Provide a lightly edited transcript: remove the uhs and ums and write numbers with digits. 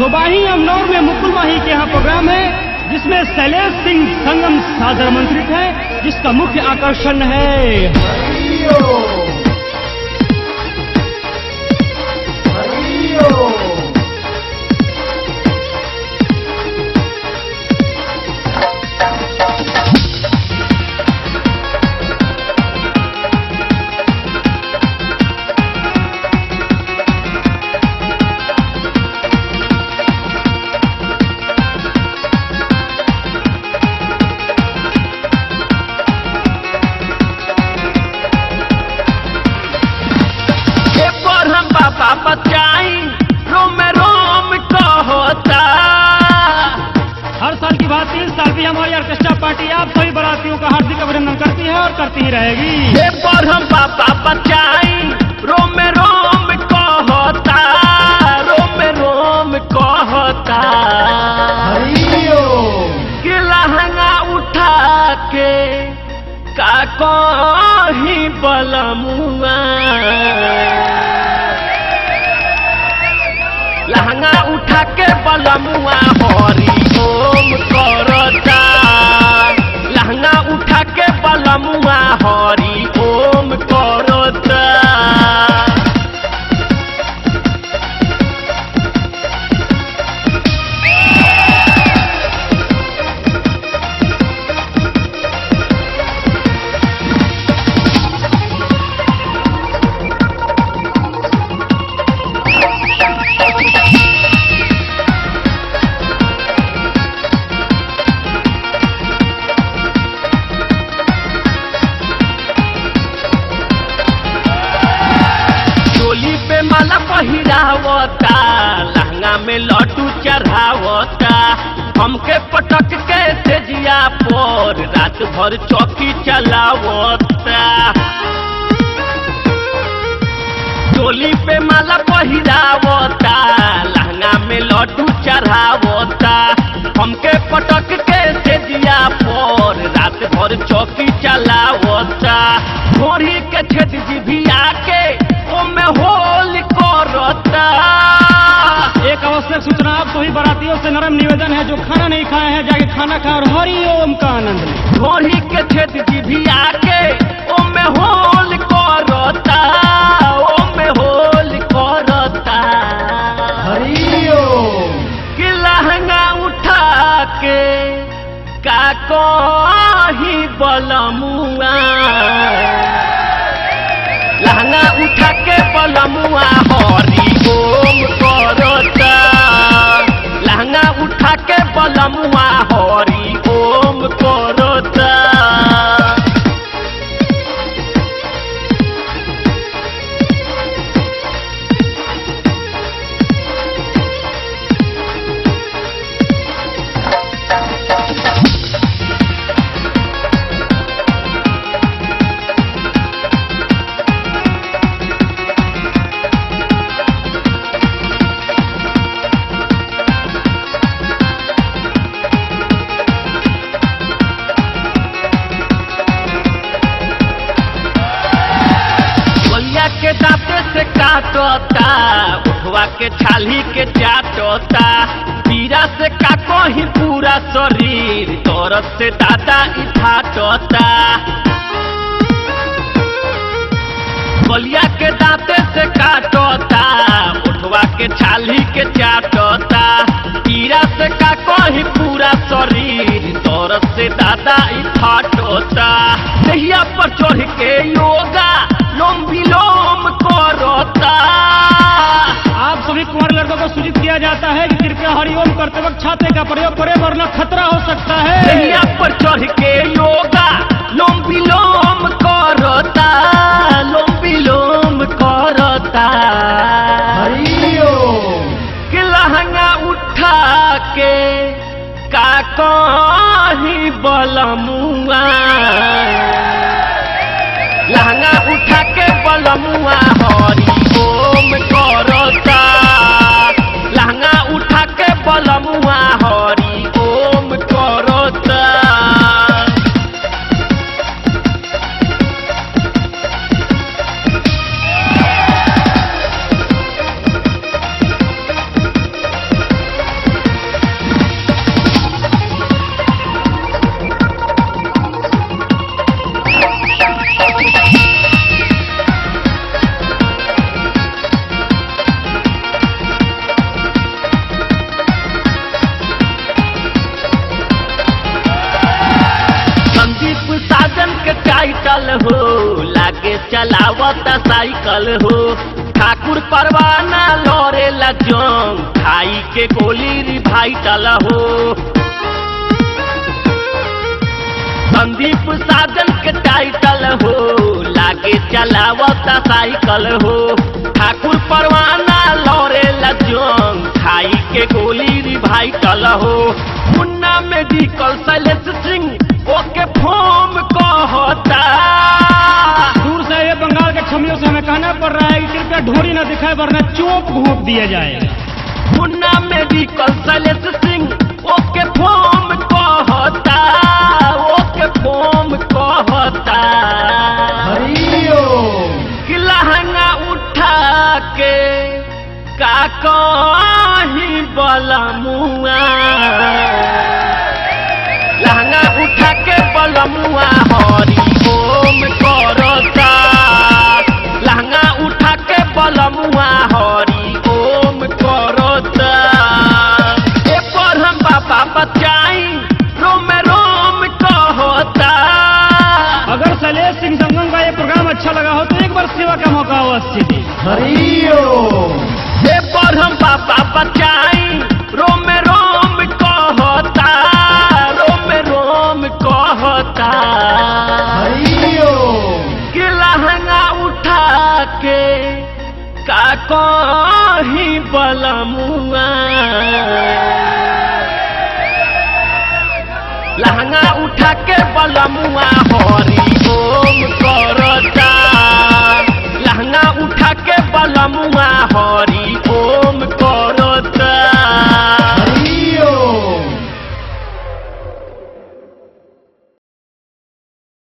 धोबाही अमनौर में मुकुल माही के यहाँ प्रोग्राम है जिसमें शैलेश सिंह संगम सादर आमंत्रित है, जिसका मुख्य आकर्षण है हर साल की बात 3 साल की हमारी ऑर्केस्ट्रा पार्टी आप सभी बारातियों का हार्दिक अभिनंदन करती है और करती ही रहेगी। पर हम पापा बचाई रोम रोम कहता, रोम रोम कहता कि लहंगा उठा के का कहीं बलमुआ, लहंगा उठा के बलमुआ हरी ओम करता, लहंगा उठा के बलमुआ हरी ओम करता। माला पहिरावता, लहंगा में लड्डू चढ़ावता, हमके पटक के तेजिया पर रात भर चौकी चलावता। चोली पे माला पहिरावता, लहंगा में लड्डू चढ़ावता, हमके पटक के तेजिया पर रात भर चौकी चलावता। घोड़ी के छेद जिभिया के ओमे होल करता। एक आवश्यक सूचना आप सभी बारातियों से नरम निवेदन है, जो खाना नहीं खाए हैं जाके खाना खाएं और हरि ओम का आनंद लें। घोड़ी के छेद जिभिया के ओमे होल करता, ओमे होल करता हरि ओम। कि लहंगा उठा के का कहीं बलमुआ, लहंगा उठा के बलमुआ हरी ओम करता, लहंगा उठा के बलमुआ हरी ओम करता। के दांते से काटता, उठवा के छाली के चाटता, पीरा से काको ही पूरा शरीर, दर्द से दादा इठाटता। बलिया के दांते से काटता, उठवा के छाली के चाटता, पीरा से काको ही पूरा शरीर, दर्द से दादा इठाटता। दहिया पर चढ़ के योगा लोम विलोम करता। आप सभी कुंवर लड़कों को सूचित किया जाता है कि कृपया हरिओम करते वक्त छाते का प्रयोग करें, वरना खतरा हो सकता है। दहिया पर चढ़ के योगा लोम विलोम करता, लोम विलोम करता हरिओम। कि लहंगा उठा के का कहीं बलमुआ, लहंगा उठा के बलमुआ हरी ओम करता, लहंगा उठा के बलमुआ हरी ओम करता। मोटा साइकिल हो। ठाकुर परवाना लौरेला जंग खाई के गोली रिवाइटल हो। संदीप साजन के टाइटल हो लागे चलावता साइकिल हो। ठाकुर परवाना लौरेला जंग खाई के गोली रिवाइटल हो। मुन्ना मेडिकल शैलेश सिंह ओके फॉर्म कहता। दूर से ये बंगाल के छमियों से हमें कहना पड़ रहा है कि कृपया ढोरी न दिखाए वरना चोप घोंप दिया जाएगा। मुन्ना मेडिकल शैलेश सिंह ओके फॉर्म कहता। ओके फॉर्म कहता कि लहंगा उठा के का कहीं बलमुआ। लहंगा उठा के बलमुआ हरि ओम करता। लहंगा उठा के बलमुआ हरि ओम करता। ए पर हम बाबा बचाई रोम रोम कहता। अगर शैलेश सिंह संगम का ये प्रोग्राम अच्छा लगा हो तो एक बार सेवा का मौका अवश्य दी। ए पर हम बाबा बचाई रोम रोम कहता। रोम रोम कहता कि लहंगा उठा के का कहीं बलमुआ। लहंगा उठा के बलमुआ हरि ओम करता। लहंगा उठा के बलमुआ हरि